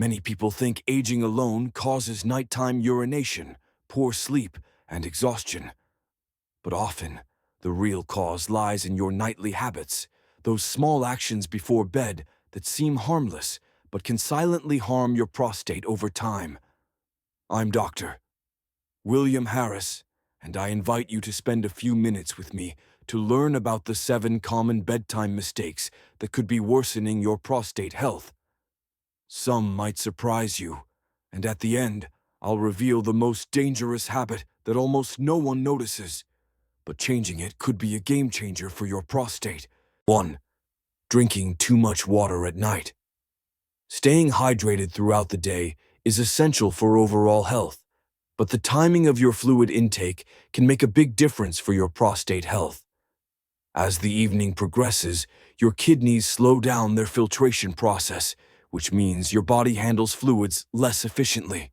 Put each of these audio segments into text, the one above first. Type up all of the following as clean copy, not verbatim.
Many people think aging alone causes nighttime urination, poor sleep, and exhaustion. But often, the real cause lies in your nightly habits, those small actions before bed that seem harmless but can silently harm your prostate over time. I'm Dr. William Harris, and I invite you to spend a few minutes with me to learn about the 7 common bedtime mistakes that could be worsening your prostate health. Some might surprise you, and at the end, I'll reveal the most dangerous habit that almost no one notices, but changing it could be a game changer for your prostate. 1. Drinking too much water at night. Staying hydrated throughout the day is essential for overall health, but the timing of your fluid intake can make a big difference for your prostate health. As the evening progresses, your kidneys slow down their filtration process, which means your body handles fluids less efficiently.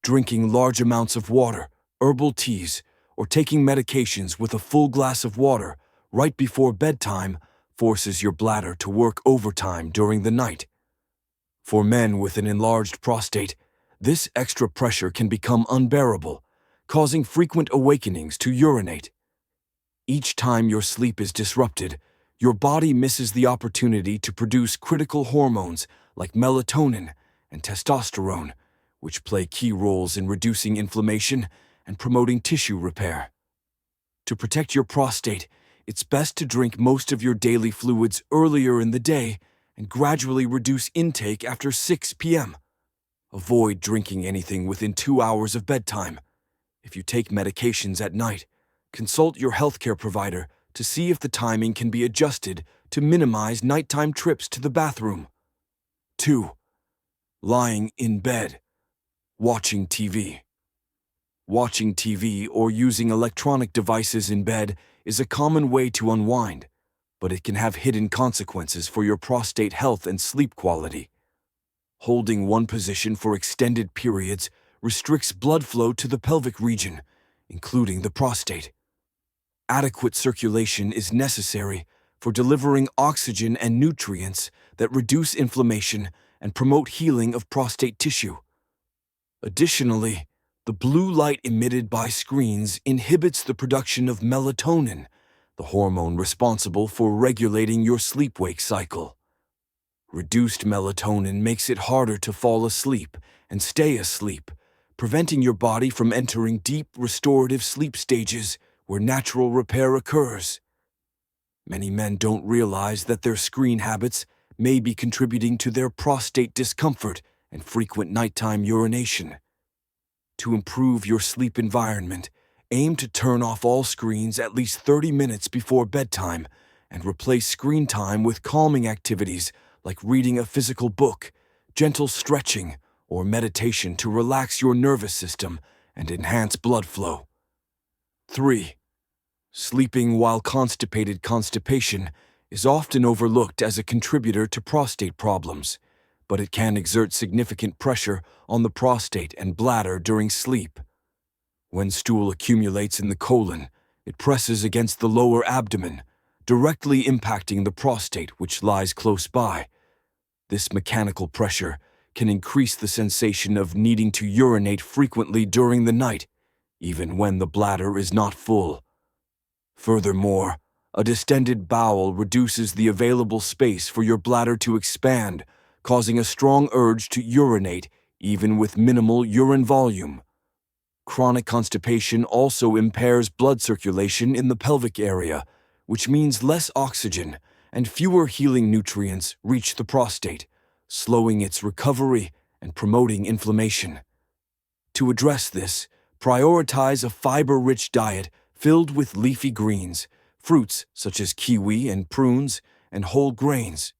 Drinking large amounts of water, herbal teas, or taking medications with a full glass of water right before bedtime forces your bladder to work overtime during the night. For men with an enlarged prostate, this extra pressure can become unbearable, causing frequent awakenings to urinate. Each time your sleep is disrupted, your body misses the opportunity to produce critical hormones like melatonin and testosterone, which play key roles in reducing inflammation and promoting tissue repair. To protect your prostate, it's best to drink most of your daily fluids earlier in the day and gradually reduce intake after 6 p.m. Avoid drinking anything within 2 hours of bedtime. If you take medications at night, consult your healthcare provider to see if the timing can be adjusted to minimize nighttime trips to the bathroom. 2. Lying in bed. Watching TV. Watching TV or using electronic devices in bed is a common way to unwind, but it can have hidden consequences for your prostate health and sleep quality. Holding one position for extended periods restricts blood flow to the pelvic region, including the prostate. Adequate circulation is necessary for delivering oxygen and nutrients that reduce inflammation and promote healing of prostate tissue. Additionally, the blue light emitted by screens inhibits the production of melatonin, the hormone responsible for regulating your sleep-wake cycle. Reduced melatonin makes it harder to fall asleep and stay asleep, preventing your body from entering deep restorative sleep stages where natural repair occurs. Many men don't realize that their screen habits may be contributing to their prostate discomfort and frequent nighttime urination. To improve your sleep environment, aim to turn off all screens at least 30 minutes before bedtime and replace screen time with calming activities like reading a physical book, gentle stretching, or meditation to relax your nervous system and enhance blood flow. 3. Sleeping while constipated. Constipation is often overlooked as a contributor to prostate problems, but it can exert significant pressure on the prostate and bladder during sleep. When stool accumulates in the colon, it presses against the lower abdomen, directly impacting the prostate, which lies close by. This mechanical pressure can increase the sensation of needing to urinate frequently during the night, even when the bladder is not full. Furthermore, a distended bowel reduces the available space for your bladder to expand, causing a strong urge to urinate even with minimal urine volume. Chronic constipation also impairs blood circulation in the pelvic area, which means less oxygen and fewer healing nutrients reach the prostate, slowing its recovery and promoting inflammation. To address this, prioritize a fiber-rich diet filled with leafy greens, fruits such as kiwi and prunes, and whole grains.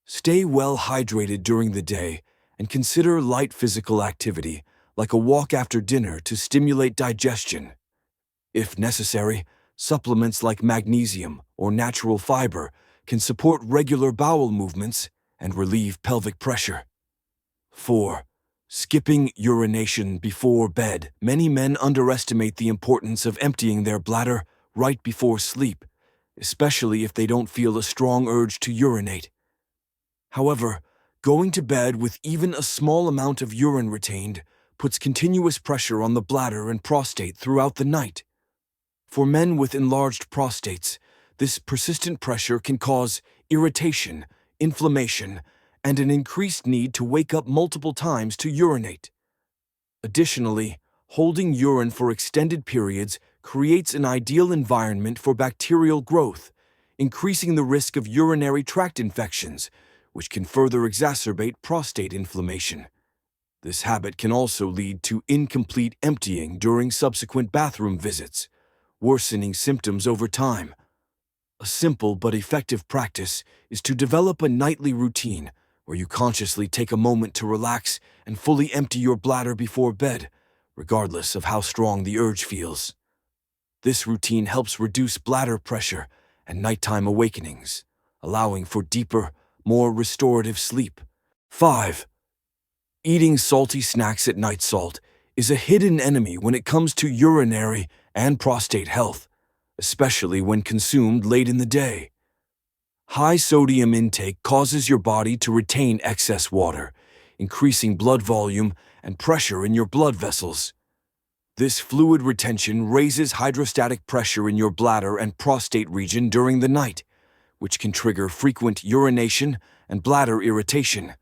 Stay well hydrated during the day and consider light physical activity, like a walk after dinner, to stimulate digestion. If necessary, supplements like magnesium or natural fiber can support regular bowel movements and relieve pelvic pressure. 4. Skipping urination before bed. Many men underestimate the importance of emptying their bladder right before sleep, especially if they don't feel a strong urge to urinate. However, Going to bed with even a small amount of urine retained puts continuous pressure on the bladder and prostate throughout the night. For men with enlarged prostates, this persistent pressure can cause irritation, inflammation, and an increased need to wake up multiple times to urinate. Additionally, holding urine for extended periods creates an ideal environment for bacterial growth, increasing the risk of urinary tract infections, which can further exacerbate prostate inflammation. This habit can also lead to incomplete emptying during subsequent bathroom visits, worsening symptoms over time. A simple but effective practice is to develop a nightly routine where you consciously take a moment to relax and fully empty your bladder before bed, regardless of how strong the urge feels. This routine helps reduce bladder pressure and nighttime awakenings, allowing for deeper, more restorative sleep. 5. Eating salty snacks at night. Salt is a hidden enemy when it comes to urinary and prostate health, especially when consumed late in the day. High sodium intake causes your body to retain excess water, increasing blood volume and pressure in your blood vessels. This fluid retention raises hydrostatic pressure in your bladder and prostate region during the night, which can trigger frequent urination and bladder irritation.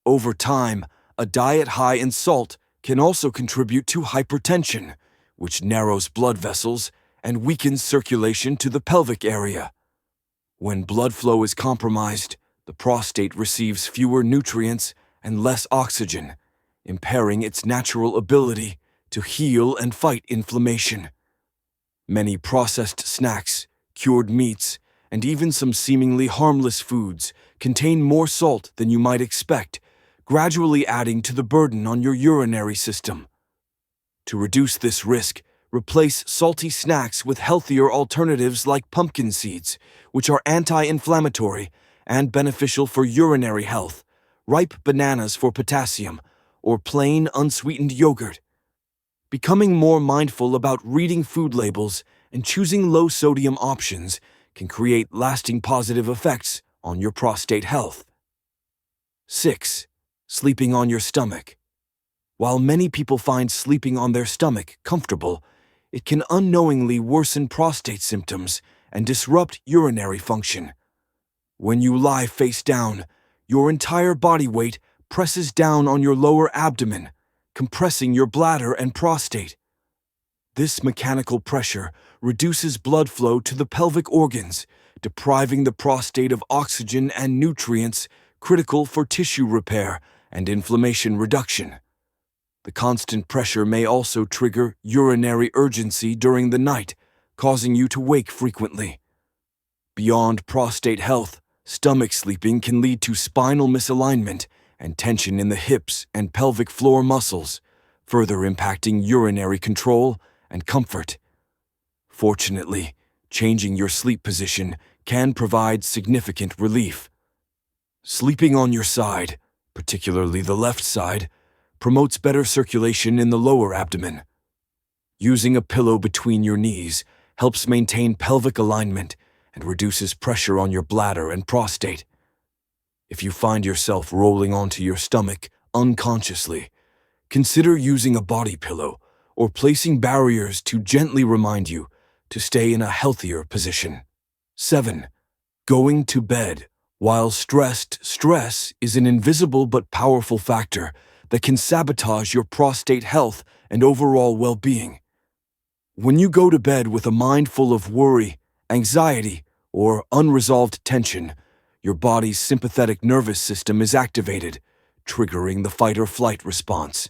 Over time, a diet high in salt can also contribute to hypertension, which narrows blood vessels and weakens circulation to the pelvic area. When blood flow is compromised, the prostate receives fewer nutrients and less oxygen, impairing its natural ability to heal and fight inflammation. Many processed snacks, cured meats, and even some seemingly harmless foods contain more salt than you might expect, gradually adding to the burden on your urinary system. To reduce this risk, replace salty snacks with healthier alternatives like pumpkin seeds, which are anti-inflammatory and beneficial for urinary health, ripe bananas for potassium, or plain unsweetened yogurt. Becoming more mindful about reading food labels and choosing low-sodium options can create lasting positive effects on your prostate health. 6. Sleeping on your stomach. While many people find sleeping on their stomach comfortable, it can unknowingly worsen prostate symptoms and disrupt urinary function. When you lie face down, your entire body weight presses down on your lower abdomen, compressing your bladder and prostate. This mechanical pressure reduces blood flow to the pelvic organs, depriving the prostate of oxygen and nutrients critical for tissue repair and inflammation reduction. The constant pressure may also trigger urinary urgency during the night, causing you to wake frequently. Beyond prostate health, stomach sleeping can lead to spinal misalignment and tension in the hips and pelvic floor muscles, further impacting urinary control and comfort. Fortunately, changing your sleep position can provide significant relief. Sleeping on your side, particularly the left side, promotes better circulation in the lower abdomen. Using a pillow between your knees helps maintain pelvic alignment and reduces pressure on your bladder and prostate. If you find yourself rolling onto your stomach unconsciously, consider using a body pillow or placing barriers to gently remind you to stay in a healthier position. 7. Going to bed while stressed. Stress is an invisible but powerful factor that can sabotage your prostate health and overall well-being. When you go to bed with a mind full of worry, anxiety, or unresolved tension, your body's sympathetic nervous system is activated, triggering the fight-or-flight response.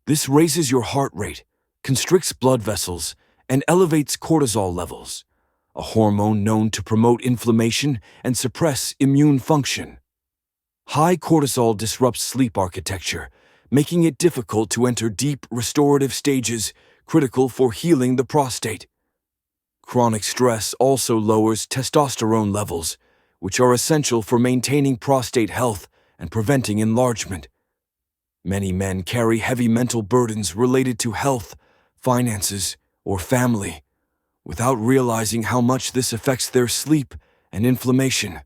This raises your heart rate, constricts blood vessels, and elevates cortisol levels, a hormone known to promote inflammation and suppress immune function. High cortisol disrupts sleep architecture, making it difficult to enter deep restorative stages critical for healing the prostate. Chronic stress also lowers testosterone levels, which are essential for maintaining prostate health and preventing enlargement. Many men carry heavy mental burdens related to health, finances, or family, without realizing how much this affects their sleep and inflammation.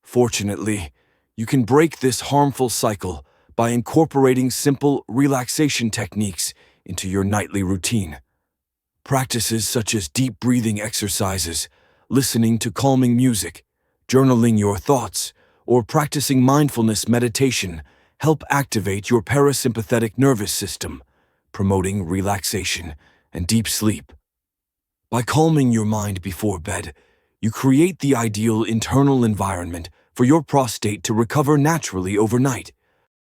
Fortunately, You can break this harmful cycle by incorporating simple relaxation techniques into your nightly routine. Practices such as deep breathing exercises, listening to calming music, journaling your thoughts, or practicing mindfulness meditation help activate your parasympathetic nervous system, promoting relaxation and deep sleep. By calming your mind before bed, you create the ideal internal environment for your prostate to recover naturally overnight.